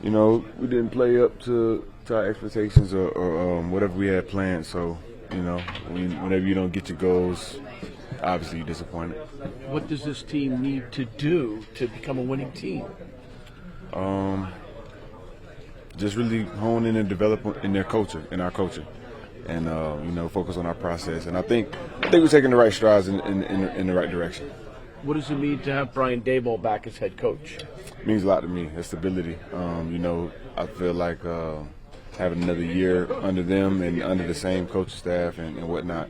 we didn't play up to our expectations or whatever we had planned. So, whenever you don't get your goals, obviously you're disappointed. What does this team need to do to become a winning team? Just really hone in and develop in our culture, and focus on our process. And I think we're taking the right strides in the right direction. What does it mean to have Brian Daboll back as head coach? It means a lot to me. It's stability. I feel like having another year under them and under the same coaching staff and whatnot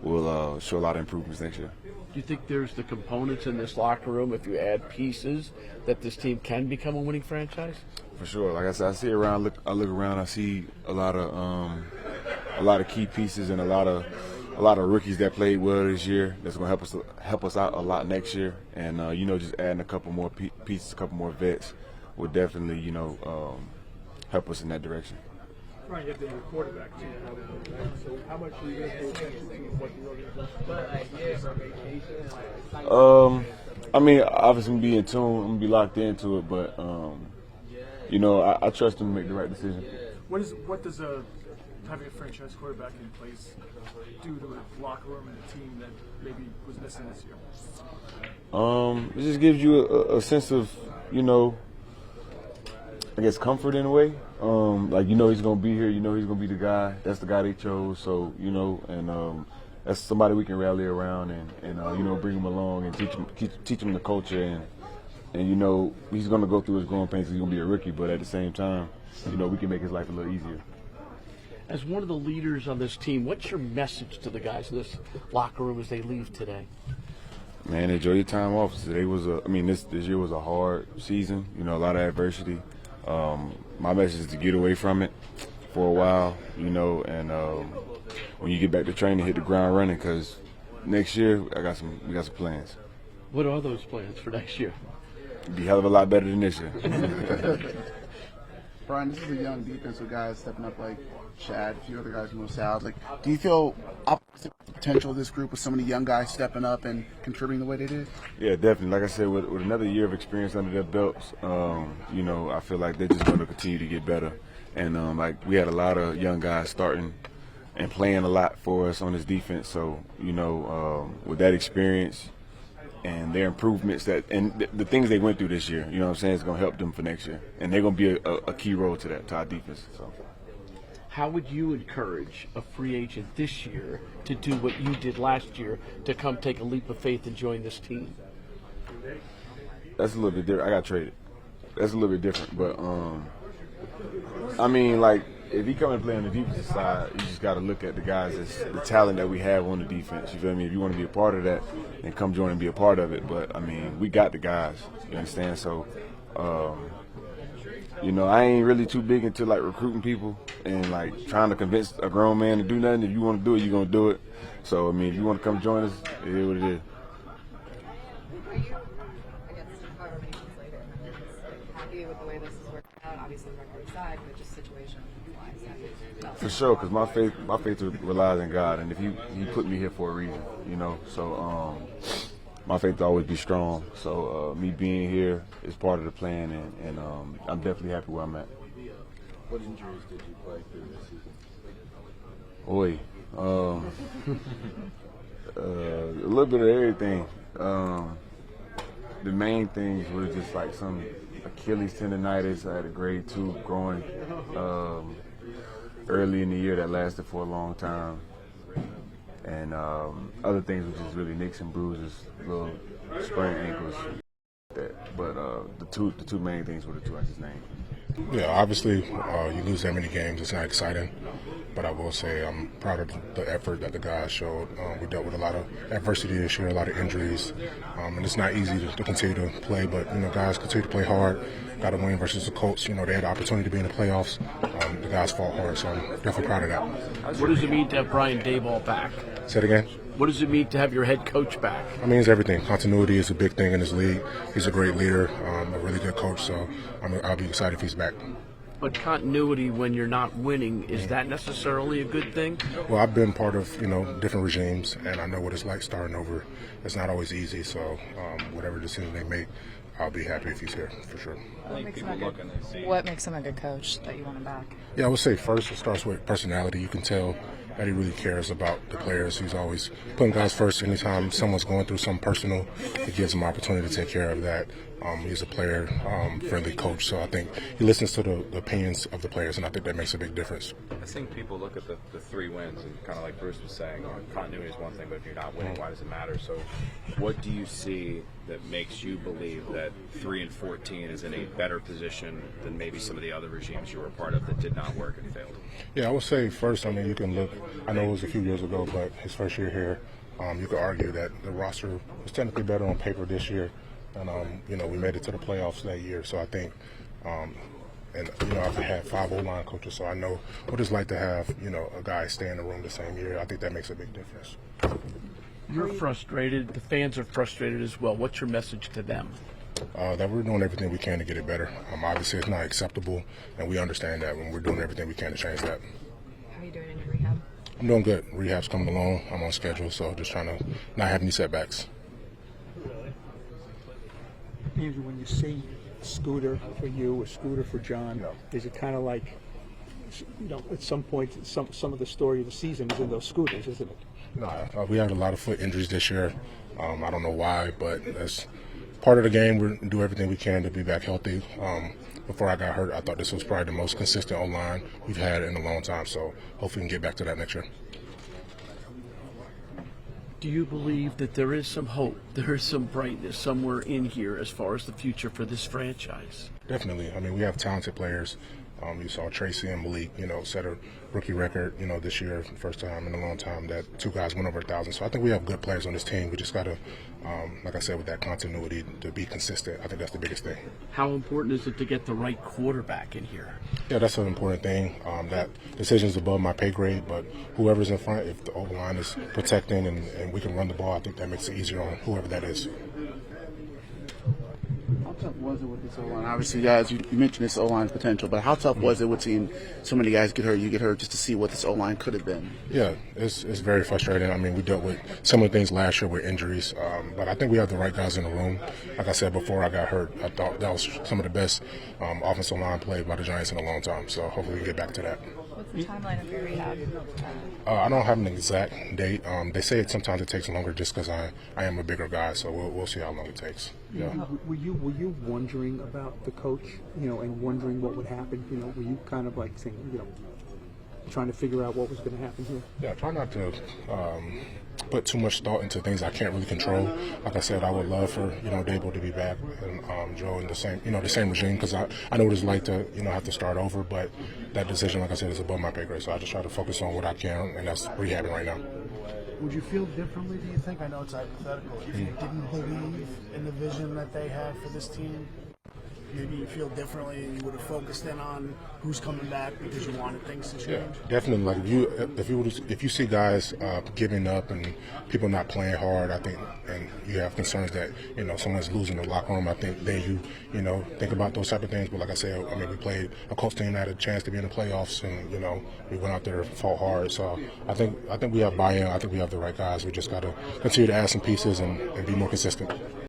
will show a lot of improvements next year. Do you think there's the components in this locker room, if you add pieces, that this team can become a winning franchise? For sure. Like I said, I see around. I look around. I see a lot of key pieces and a lot of rookies that played well this year. That's going to help us out a lot next year. And just adding a couple more pieces, a couple more vets, will definitely help us in that direction. Brian, you have to be a quarterback too. So how much are you going to pay attention to what the organization? Obviously, I'm be in tune. I'm gonna be locked into it, but I trust him to make the right decision. What does having a franchise quarterback in place do to the locker room and the team that maybe was missing this year? It just gives you a sense of comfort in a way. He's gonna be here. He's gonna be the guy. That's the guy they chose. So that's somebody we can rally around and bring him along and teach him the culture and he's gonna go through his growing pains. He's gonna be a rookie, but at the same time, we can make his life a little easier. As one of the leaders on this team, what's your message to the guys in this locker room as they leave today? Man, enjoy your time off. Today was this year was a hard season. A lot of adversity. My message is to get away from it for a while, and when you get back to training, hit the ground running, because next year we got some plans. What are those plans for next year? Be a hell of a lot better than this year. Brian, this is a young defensive guy stepping up like Chad, a few other guys moved south. Do you feel optimistic about the potential of this group with so many young guys stepping up and contributing the way they did? Yeah, definitely. Like I said, with another year of experience under their belts, I feel like they're just going to continue to get better. And we had a lot of young guys starting and playing a lot for us on this defense. So, with that experience and their improvements and the things they went through this year, it's going to help them for next year. And they're going to be a key role to our defense. So. How would you encourage a free agent this year to do what you did last year, to come take a leap of faith and join this team? That's a little bit different. I got traded. That's a little bit different. But, if he come and play on the defensive side, you just got to look at the guys, the talent that we have on the defense. You feel me? If you want to be a part of that, then come join and be a part of it. But, we got the guys. You understand? So, I ain't really too big into recruiting people and trying to convince a grown man to do nothing. If you want to do it, you're gonna do it. So if you want to come join us, it is what it is. Are you, I guess, however many months later, happy with the way this is working out? Obviously, record aside, but just situation-wise. For sure, because my faith relies in God, and if He put me here for a reason, So my faith will always be strong. So me being here is part of the plan, and I'm definitely happy where I'm at. What injuries did you play through this season? A little bit of everything. The main things were just some Achilles tendonitis. I had a grade 2 growing early in the year that lasted for a long time. And other things were just really nicks and bruises, little sprained ankles. But the two main things were the two I just named. Yeah, obviously, you lose that many games. It's not exciting. But I will say I'm proud of the effort that the guys showed. We dealt with a lot of adversity this year, a lot of injuries. And it's not easy to continue to play, but, guys continue to play hard. Got a win versus the Colts. They had the opportunity to be in the playoffs. The guys fought hard, so I'm definitely proud of that. What does it mean to have Brian Daboll back? Say it again? What does it mean to have your head coach back? It's everything. Continuity is a big thing in this league. He's a great leader, a really good coach, so I'll be excited if he's back. But continuity when you're not winning, is that necessarily a good thing? Well, I've been part of, different regimes, and I know what it's like starting over. It's not always easy, so whatever decision they make, I'll be happy if he's here for sure. What makes him a good coach that you want him back? Yeah, I would say first it starts with personality. You can tell that he really cares about the players. He's always putting guys first. Anytime someone's going through something personal, it gives him an opportunity to take care of that. He's a player-friendly coach, so I think he listens to the opinions of the players, and I think that makes a big difference. I think people look at the 3 wins, and kind of like Bruce was saying, continuity is one thing, but if you're not winning, why does it matter? So what do you see that makes you believe that 3-14 is in a better position than maybe some of the other regimes you were a part of that did not work and failed? Yeah, I would say first, I mean, you can look, I know it was a few years ago, but his first year here, you could argue that the roster was technically better on paper this year. And, we made it to the playoffs that year. So I think, I've had 5 O-line coaches, so I know what it's like to have, a guy stay in the room the same year. I think that makes a big difference. You're frustrated. The fans are frustrated as well. What's your message to them? That we're doing everything we can to get it better. Obviously, it's not acceptable, and we understand that when we're doing everything we can to change that. How are you doing in your rehab? I'm doing good. Rehab's coming along. I'm on schedule, so just trying to not have any setbacks. Andrew, when you see Scooter for you or Scooter for John, is it kind of like, at some point, some of the story of the season is in those scooters, isn't it? No, we had a lot of foot injuries this year. I don't know why, but that's part of the game. We're do everything we can to be back healthy. Before I got hurt, I thought this was probably the most consistent O-line we've had in a long time, so hopefully we can get back to that next year. Do you believe that there is some hope, there is some brightness somewhere in here as far as the future for this franchise? Definitely. I mean, we have talented players. You saw Tracy and Malik, set a rookie record, this year, first time in a long time that 2 guys went over 1,000. So I think we have good players on this team. We just got to, like I said, with that continuity, to be consistent. I think that's the biggest thing. How important is it to get the right quarterback in here? Yeah, that's an important thing. That decision is above my pay grade, but whoever's in front, if the O-line is protecting and we can run the ball, I think that makes it easier on whoever that is. How tough was it with this O-line? Obviously, guys, you mentioned this O-line's potential, but how tough was it with seeing so many guys get hurt, you get hurt, just to see what this O-line could have been? Yeah, it's very frustrating. I mean, we dealt with similar things last year with injuries, but I think we have the right guys in the room. Like I said before I got hurt, I thought that was some of the best offensive line play by the Giants in a long time, so hopefully we can get back to that. What's the timeline of your rehab? I don't have an exact date. They say sometimes it takes longer just because I am a bigger guy, so we'll see how long it takes. Yeah. Were you wondering about the coach, and wondering what would happen? Were you kind of like saying, trying to figure out what was going to happen here? Yeah, try not to put too much thought into things I can't really control. Like I said, I would love for Daboll to be back and Joe in the same regime, because I know what it's like to have to start over. But that decision, like I said, is above my pay grade. So I just try to focus on what I can, and that's rehabbing right now. Would you feel differently, do you think? I know it's hypothetical. If you didn't believe in the vision that they have for this team, maybe you feel differently and you would have focused in on who's coming back because you wanted things to change? Yeah, definitely. Like if you see guys giving up and people not playing hard, I think, and you have concerns that someone's losing the locker room, I think then you think about those type of things. But like I said, I mean, we played a close team that had a chance to be in the playoffs, and we went out there and fought hard. So I think we have buy-in. I think we have the right guys. We just got to continue to add some pieces and be more consistent.